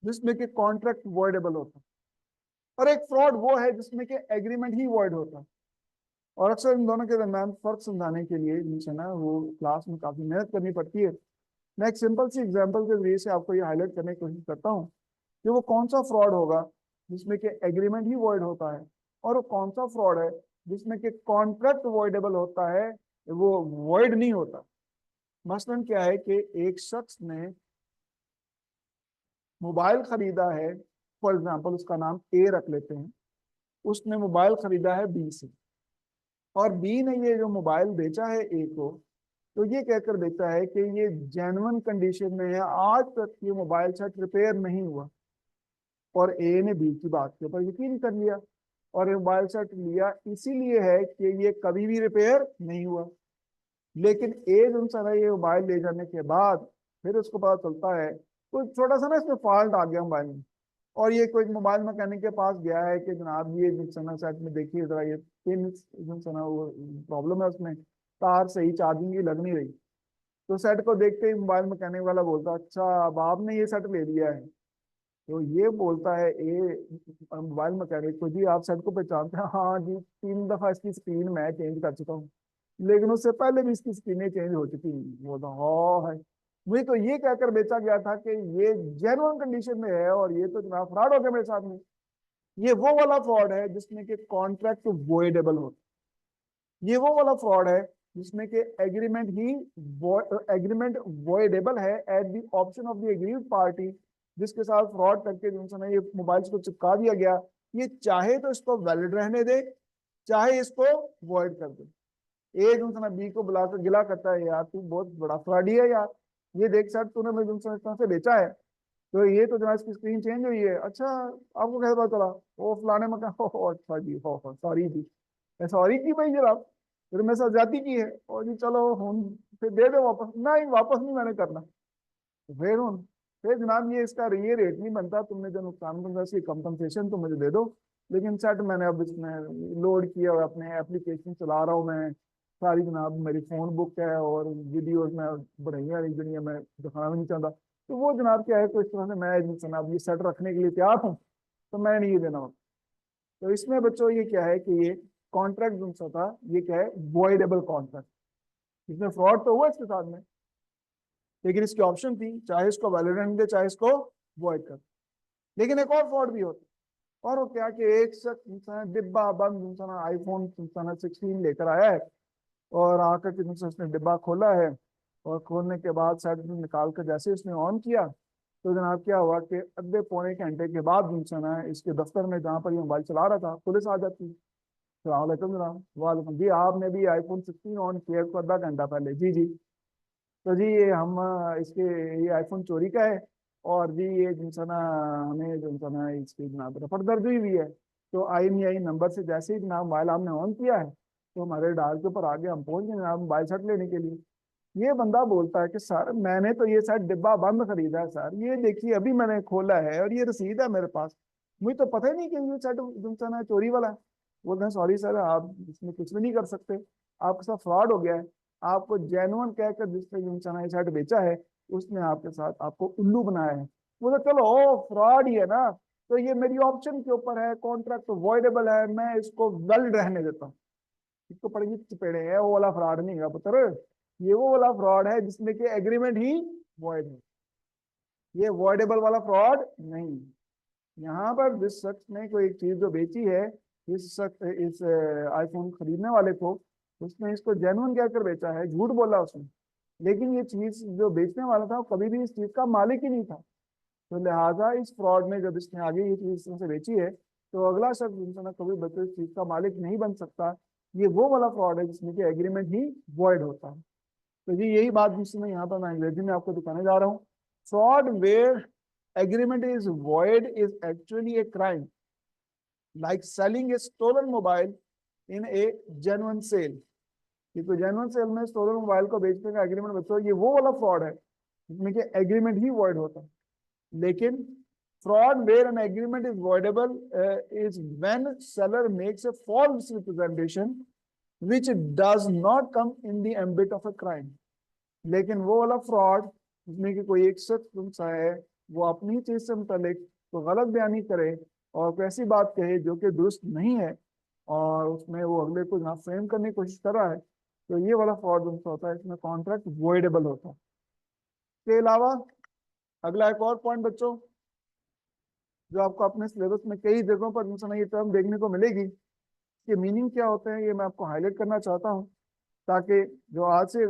जिसमें कि contract voidable होता है, और एक फ्रॉड वो है जिसमें कि एग्रीमेंट ही वॉइड होता है। और अक्सर इन दोनों के दरम्यान फर्क समझाने के लिए मुझे ना वो क्लास में काफी मेहनत करनी पड़ती है। मैं एक सिंपल सी एग्जांपल के जरिए से आपको ये हाईलाइट करने की कोशिश करता हूँ कि वो कौन सा फ्रॉड होगा जिसमें कि एग्रीमेंट ही वॉइड होता है, और वो कौन सा फ्रॉड है जिसमें कि कॉन्ट्रैक्ट वॉइडेबल होता है, वो वॉइड नहीं होता। मसलन क्या है कि एक शख्स ने मोबाइल खरीदा है, फॉर एग्जाम्पल उसका नाम ए रख लेते हैं, उसने मोबाइल खरीदा है बी से, और बी ने ये जो मोबाइल बेचा है ए को, तो ये कहकर बेचा है कि ये जेन्युइन कंडीशन में है, आज तक ये मोबाइल सेट रिपेयर नहीं हुआ। और ए ने बी की बात के ऊपर यकीन कर लिया और ये मोबाइल सेट लिया इसीलिए है कि ये कभी भी रिपेयर नहीं हुआ। लेकिन ए जो सा ये मोबाइल ले जाने के बाद फिर उसको पता चलता है कोई छोटा सा ना इसमें फॉल्ट आ गया मोबाइल में, और ये कोई मोबाइल मैकेनिक के पास गया है कि जनाब ये नुकसान सेट में देखिए जरा ये पिन जो वो प्रॉब्लम है, उसमें तार सही चार्जिंग की लग नहीं रही। तो सेट को देखते ही मोबाइल मैकेनिक वाला बोलता अच्छा अब आपने ये सेट ले लिया है। तो ये बोलता है ए मोबाइल मैकेनिक को, जी आप सेट को पहचानते हैं? हाँ जी, 3 दफा इसकी स्क्रीन मैं चेंज कर चुका हूँ, लेकिन उससे पहले भी इसकी स्क्रीनें चेंज हो चुकी हैं। वो तो हाँ है, मुझे तो ये कहकर बेचा गया था कि ये जेन्युइन कंडीशन में है, और ये तो जनाब फ्रॉड हो गया मेरे साथ में। ये वो वाला फ्रॉड है जिसमें कि कॉन्ट्रैक्ट वॉइडेबल होता है। ये वो वाला फ्रॉड है जिसमें कि एग्रीमेंट ही एग्रीमेंट वॉइडेबल है at the option of the agreed party, जिसके साथ फ्रॉड करके जिनसे ये मोबाइल्स को चिपका दिया गया, ये चाहे तो इसको वैलिड रहने दे, चाहे इसको वॉइड कर दे। ए जो बी को बुलाकर गिला करता है, यार तू बहुत बड़ा फ्रॉडी है यार, ये देख सर तूने मुझे जो इस तरह से बेचा है, तो ये तो जनाब इसकी स्क्रीन चेंज हुई है। अच्छा आपको कैसे पता चला? वो फलाने मकान हो अच्छा जी हो सॉरी जी, सॉरी की भाई जनाब, फिर मेरे साथ जाती की है, और जी चलो हम फिर दे दो वापस, नहीं वापस नहीं मैंने करना। तो फिर जनाब ये इसका ये रेट नहीं बनता, तुमने जो नुकसान समझा इसकी कंपनसेशन तो मुझे दे दो। लेकिन सेट मैंने अब इसमें लोड किया और अपने एप्लीकेशन चला रहा हूँ मैं, सारी जनाब मेरी फोन बुक है और वीडियोज में बढ़िया रही दुनिया में दिखाना भी नहीं चाहता। तो वो जनाब क्या है, तो इस तरह से मैं जनाब ये सेट रखने के लिए तैयार हूँ, तो मैंने नहीं ये देना होता। तो इसमें बच्चों ये क्या है कि ये कॉन्ट्रैक्ट जो सा था ये क्या है, वॉइडेबल कॉन्ट्रैक्ट। इसमें फ्रॉड तो हुआ इसके साथ में, लेकिन इसकी ऑप्शन थी चाहे इसको वैलिड रहने दे चाहे इसको वॉइड कर। लेकिन एक और फ्रॉड भी होता है, और वो क्या कि एक शख्स इंसान डिब्बा बंद इंसान आईफोन इंसान 16 लेकर आया है, और आकर के इंसान उसने डिब्बा खोला है, और खोलने के बाद साइड में निकाल कर जैसे उसने ऑन किया, तो जनाब क्या हुआ कि आधे पौने घंटे के बाद इंसान है इसके दफ्तर में जहाँ पर ये मोबाइल चला रहा था पुलिस आ जाती है। सलामकुम जनाब, वालेकुम जी, आपने भी आईफोन 16 ऑन किया को आधा घंटा पहले? जी जी। तो जी ये हम इसके ये आईफोन चोरी का है, और जी ये जिनसना हमें जिनसना इसकी जनाब रफड़ दर्ज हुई हुई है। तो IMEI नंबर से जैसे ही जनाब मोबाइल हमने ऑन किया है, तो हमारे डाल के ऊपर आगे हम पहुंच गए जनाब मोबाइल सेट लेने के लिए। ये बंदा बोलता है कि सर मैंने तो ये सेट डिब्बा बंद खरीदा है सर, ये देखिए अभी मैंने खोला है और ये रसीद है मेरे पास, मुझे तो पता ही नहीं कि ये सेट जिनसना चोरी वाला है। बोलते हैं सॉरी सर आप इसमें कुछ भी नहीं कर सकते, आपके साथ फ्रॉड हो गया है। आपको जेन्युइन कहकर जिसने इंसान ये शर्ट बेचा है उसने आपके साथ आपको उल्लू बनाया है। बोले चलो ओ फ्रॉड ही है ना, तो ये मेरी ऑप्शन के ऊपर है, कॉन्ट्रैक्ट तो वॉइडेबल है, मैं इसको वेलिड रहने देता हूँ। इसको पड़ेगी चपेड़े है, वो वाला फ्रॉड नहीं है पुत्र, ये वो वाला फ्रॉड है जिसमें कि एग्रीमेंट ही वॉइड है, ये वॉइडेबल वाला फ्रॉड नहीं। यहाँ पर जिस शख्स ने कोई एक चीज जो बेची है, इस शख्स इस आईफोन खरीदने वाले को, उसने इसको जेन्युइन कहकर बेचा है, झूठ बोला उसने, लेकिन ये चीज जो बेचने वाला था वो कभी भी इस चीज का मालिक ही नहीं था। तो लिहाजा इस फ्रॉड में जब इसने आगे ये चीज से बेची है, तो अगला शख्स इंसान कभी बच्चे इस चीज का मालिक नहीं बन सकता। ये वो वाला फ्रॉड है जिसमें कि एग्रीमेंट ही वॉइड होता है। तो जी यही बात जिसमें यहाँ पर मैं अंग्रेजी में आपको दिखाने जा रहा हूँ। Fraud where agreement is void is actually a crime, like selling a stolen mobile in a genuine sale। ये तो जेन्युइन सेल में स्टोलन मोबाइल को बेचने का एग्रीमेंट बच्चों ये वो वाला फ्रॉड है जिसमें कि एग्रीमेंट ही वॉइड होता है। लेकिन fraud where an agreement is voidable is when seller makes a false representation which does not come in the ambit of a crime। लेकिन वो वाला फ्रॉड जिसमें कि कोई एक शख्स सा है वो अपनी चीज से मुतालिक तो गलत बयानी करे और कोई ऐसी बात कहे जो कि दुरुस्त नहीं है और उसमें वो अगले को जहाँ फ्रेम करने की कोशिश कर रहा है, तो ये वाला फ्रॉड उनका होता है, इसमें कॉन्ट्रैक्ट वॉइडेबल होता है। इसके अलावा अगला एक और पॉइंट बच्चों, जो आपको अपने सिलेबस में कई जगहों पर इंसान ये टर्म देखने को मिलेगी, कि मीनिंग क्या होते हैं, ये मैं आपको हाईलाइट करना चाहता हूँ ताकि जो आज से